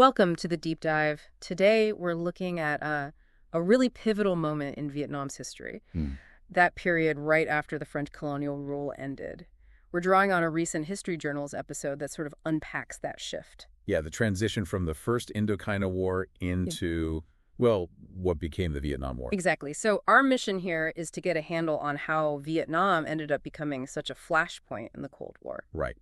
Welcome to the deep dive. Today we're looking at a really pivotal moment in Vietnam's history, that period right after the French colonial rule ended. We're drawing on a recent History Journals episode that sort of unpacks that shift. Yeah, the transition from the first Indochina War into, well, what became the Vietnam War. Exactly. So our mission here is to get a handle on how Vietnam ended up becoming such a flashpoint in the Cold War. Right.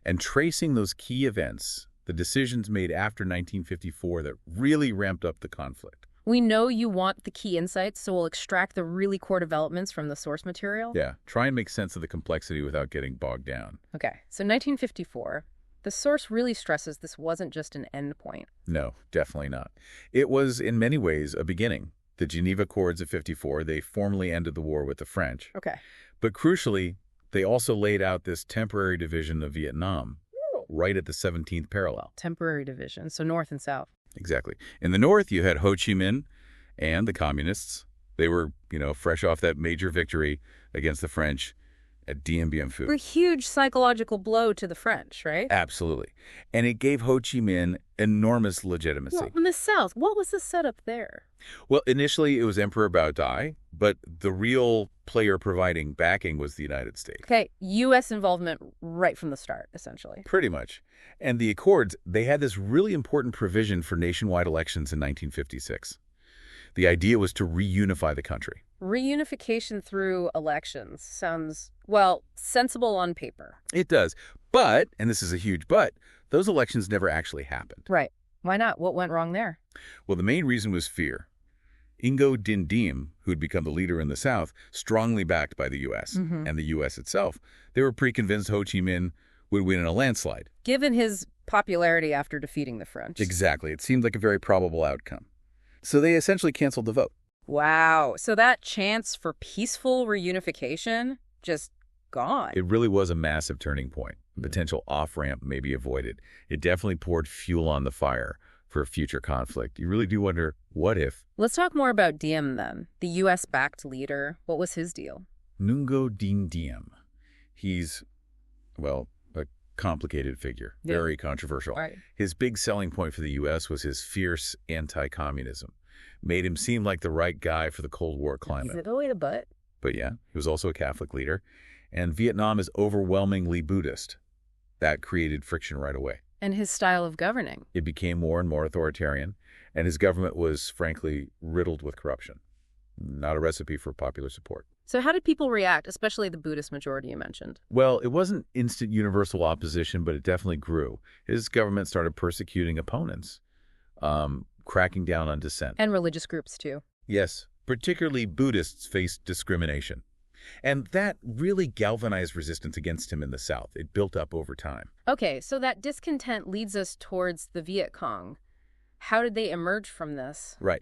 And tracing those key events, the decisions made after 1954 that really ramped up the conflict. We know you want the key insights, so we'll extract the really core developments from the source material. Yeah, try and make sense of the complexity without getting bogged down. Okay, so 1954, the source really stresses this wasn't just an end point. No, definitely not. It was, in many ways, a beginning. The Geneva Accords of 54, they formally ended the war with the French. Okay. But crucially, they also laid out this temporary division of Vietnam right at the 17th parallel. Temporary division, so north and south. Exactly. In the north, you had Ho Chi Minh and the communists. They were, fresh off that major victory against the French at Dien Bien Phu. A huge psychological blow to the French, right? Absolutely. And it gave Ho Chi Minh enormous legitimacy. Well, in the south, what was the setup there? Well, initially it was Emperor Bao Dai, but the real player providing backing was the United States. Okay, U.S. involvement right from the start, essentially. Pretty much. And the Accords, they had this really important provision for nationwide elections in 1956. The idea was to reunify the country. Reunification through elections sounds, well, sensible on paper. It does. But, and this is a huge but, those elections never actually happened. Right. Why not? What went wrong there? Well, the main reason was fear. Ngo Dinh Diem, who had become the leader in the South, strongly backed by the U.S. And the U.S. itself, they were pretty convinced Ho Chi Minh would win in a landslide. Given his popularity after defeating the French. Exactly. It seemed like a very probable outcome. So they essentially canceled the vote. Wow. So that chance for peaceful reunification just gone. It really was a massive turning point. A potential off-ramp may be avoided. It definitely poured fuel on the fire for a future conflict. You really do wonder, what if? Let's talk more about Diem then. The U.S.-backed leader. What was his deal? Ngo Dinh Diem. He's, well, a complicated figure. Yeah. Very controversial. Right. His big selling point for the U.S. was his fierce anti-communism. Made him seem like the right guy for the Cold War climate. Is it always a but? But yeah, he was also a Catholic leader. And Vietnam is overwhelmingly Buddhist. That created friction right away. And his style of governing. It became more and more authoritarian, and his government was, frankly, riddled with corruption. Not a recipe for popular support. So how did people react, especially the Buddhist majority you mentioned? Well, it wasn't instant universal opposition, but it definitely grew. His government started persecuting opponents, cracking down on dissent. And religious groups, too. Yes, particularly Buddhists faced discrimination. And that really galvanized resistance against him in the South. It built up over time. Okay, so that discontent leads us towards the Viet Cong. How did they emerge from this? Right.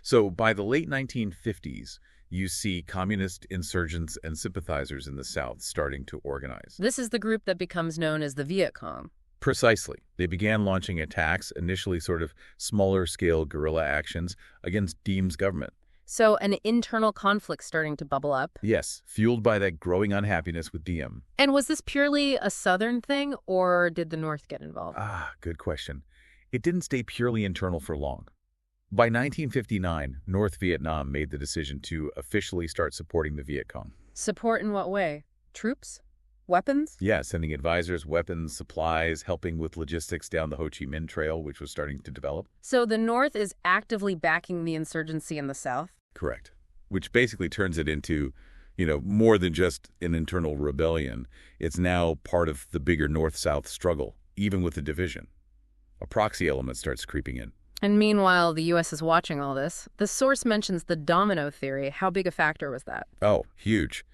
So by the late 1950s, you see communist insurgents and sympathizers in the South starting to organize. This is the group that becomes known as the Viet Cong. Precisely. They began launching attacks, initially sort of smaller-scale guerrilla actions against Diem's government. So an internal conflict starting to bubble up. Yes, fueled by that growing unhappiness with Diem. And was this purely a Southern thing, or did the North get involved? Good question. It didn't stay purely internal for long. By 1959, North Vietnam made the decision to officially start supporting the Viet Cong. Support in what way? Troops? Weapons? Yeah, sending advisors, weapons, supplies, helping with logistics down the Ho Chi Minh Trail, which was starting to develop. So the North is actively backing the insurgency in the South? Correct. Which basically turns it into, more than just an internal rebellion. It's now part of the bigger North-South struggle, even with the division. A proxy element starts creeping in. And meanwhile, the U.S. is watching all this. The source mentions the Domino Theory. How big a factor was that? Oh, huge.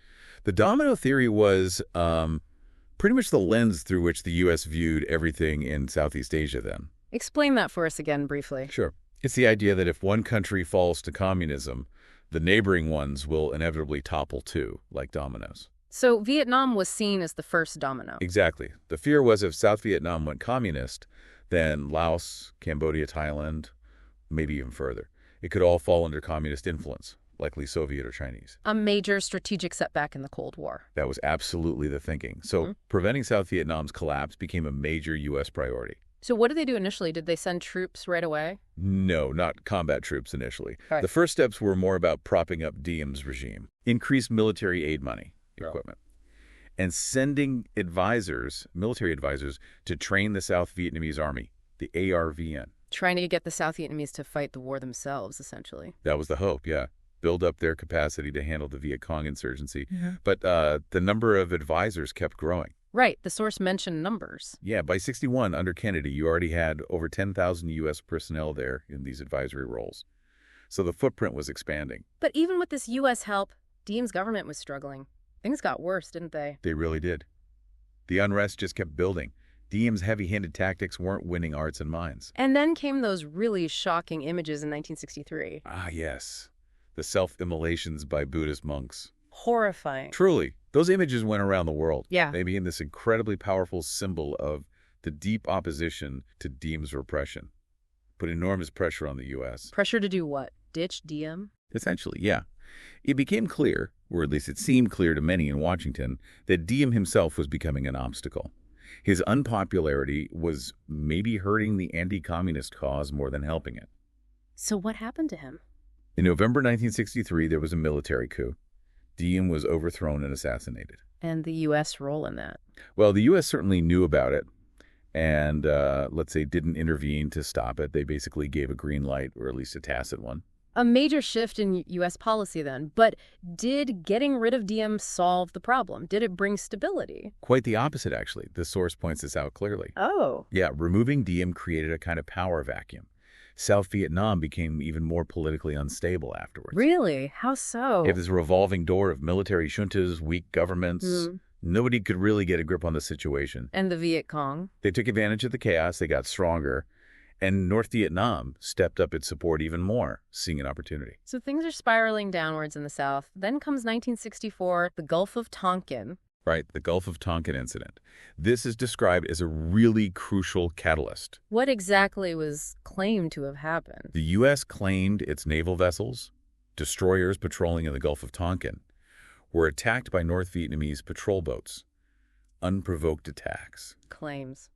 The Domino Theory was pretty much the lens through which the U.S. viewed everything in Southeast Asia then. Explain that for us again briefly. Sure. It's the idea that if one country falls to communism, the neighboring ones will inevitably topple too, like dominoes. So Vietnam was seen as the first domino. Exactly. The fear was if South Vietnam went communist, then Laos, Cambodia, Thailand, maybe even further. It could all fall under communist influence, likely Soviet or Chinese. A major strategic setback in the Cold War. That was absolutely the thinking. So preventing South Vietnam's collapse became a major U.S. priority. So what did they do initially? Did they send troops right away? No, not combat troops initially. Right. The first steps were more about propping up Diem's regime, increased military aid money, equipment, and sending advisors, military advisors, to train the South Vietnamese Army, the ARVN. Trying to get the South Vietnamese to fight the war themselves, essentially. That was the hope, yeah. Build up their capacity to handle the Viet Cong insurgency. But the number of advisors kept growing. Right. The source mentioned numbers. Yeah, by 61, under Kennedy, you already had over 10,000 U.S. personnel there in these advisory roles. So the footprint was expanding. But even with this U.S. help, Diem's government was struggling. Things got worse, didn't they? They really did. The unrest just kept building. Diem's heavy-handed tactics weren't winning hearts and minds. And then came those really shocking images in 1963. Ah, yes. The self-immolations by Buddhist monks. Horrifying. Truly, those images went around the world. Yeah. They became this incredibly powerful symbol of the deep opposition to Diem's repression. Put enormous pressure on the U.S. Pressure to do what? Ditch Diem? Essentially, yeah. It became clear, or at least it seemed clear to many in Washington, that Diem himself was becoming an obstacle. His unpopularity was maybe hurting the anti-communist cause more than helping it. So what happened to him? In November 1963, there was a military coup. Diem was overthrown and assassinated. And the U.S. role in that? Well, the U.S. certainly knew about it and, let's say, didn't intervene to stop it. They basically gave a green light, or at least a tacit one. A major shift in U.S. policy then. But did getting rid of Diem solve the problem? Did it bring stability? Quite the opposite, actually. The source points this out clearly. Oh. Yeah, removing Diem created a kind of power vacuum. South Vietnam became even more politically unstable afterwards. Really? How so? You have this revolving door of military juntas, weak governments. Nobody could really get a grip on the situation. And the Viet Cong? They took advantage of the chaos. They got stronger. And North Vietnam stepped up its support even more, seeing an opportunity. So things are spiraling downwards in the South. Then comes 1964, the Gulf of Tonkin. Right, the Gulf of Tonkin Incident. This is described as a really crucial catalyst. What exactly was claimed to have happened? The U.S. claimed its naval vessels, destroyers patrolling in the Gulf of Tonkin, were attacked by North Vietnamese patrol boats. Unprovoked attacks. Claims.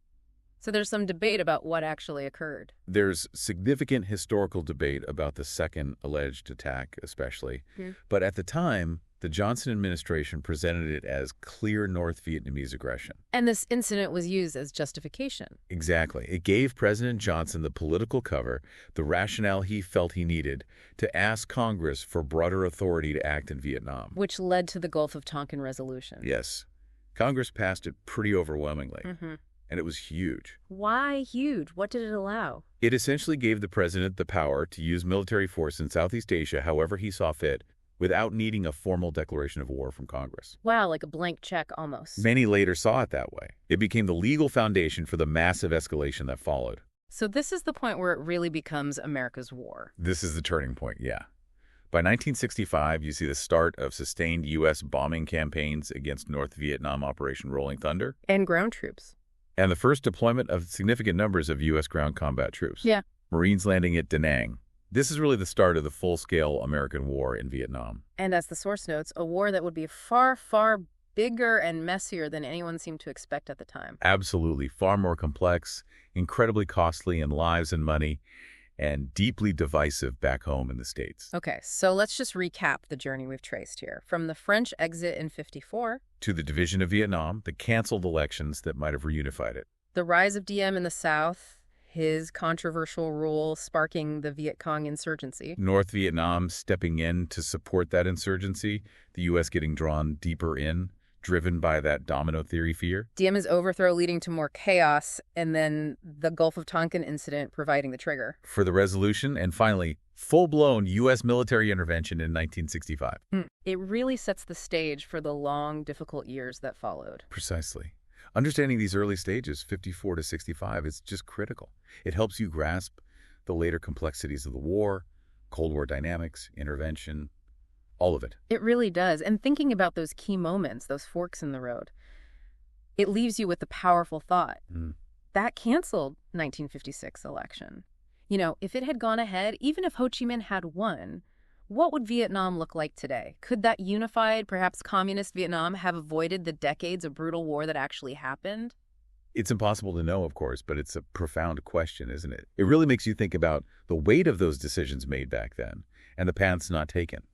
So there's some debate about what actually occurred. There's significant historical debate about the second alleged attack, especially. But at the time, the Johnson administration presented it as clear North Vietnamese aggression. And this incident was used as justification. Exactly. It gave President Johnson the political cover, the rationale he felt he needed, to ask Congress for broader authority to act in Vietnam. Which led to the Gulf of Tonkin resolution. Yes. Congress passed it pretty overwhelmingly. And it was huge. Why huge? What did it allow? It essentially gave the president the power to use military force in Southeast Asia however he saw fit, without needing a formal declaration of war from Congress. Wow, like a blank check almost. Many later saw it that way. It became the legal foundation for the massive escalation that followed. So this is the point where it really becomes America's war. This is the turning point, yeah. By 1965, you see the start of sustained U.S. bombing campaigns against North Vietnam Operation Rolling Thunder. And ground troops. And the first deployment of significant numbers of U.S. ground combat troops. Yeah. Marines landing at Da Nang. This is really the start of the full-scale American war in Vietnam. And as the source notes, a war that would be far, far bigger and messier than anyone seemed to expect at the time. Absolutely. Far more complex, incredibly costly in lives and money, and deeply divisive back home in the States. Okay, so let's just recap the journey we've traced here. From the French exit in '54 to the division of Vietnam, the canceled elections that might have reunified it. The rise of Diem in the South, his controversial rule sparking the Viet Cong insurgency. North Vietnam stepping in to support that insurgency, the U.S. getting drawn deeper in, driven by that domino theory fear. Diem's overthrow leading to more chaos, and then the Gulf of Tonkin incident providing the trigger. For the resolution, and finally, full-blown U.S. military intervention in 1965. It really sets the stage for the long, difficult years that followed. Precisely. Understanding these early stages, 54 to 65, is just critical. It helps you grasp the later complexities of the war, Cold War dynamics, intervention, all of it. It really does. And thinking about those key moments, those forks in the road, it leaves you with the powerful thought. That canceled 1956 election. You know, if it had gone ahead, even if Ho Chi Minh had won, what would Vietnam look like today? Could that unified, perhaps communist Vietnam have avoided the decades of brutal war that actually happened? It's impossible to know, of course, but it's a profound question, isn't it? It really makes you think about the weight of those decisions made back then and the paths not taken.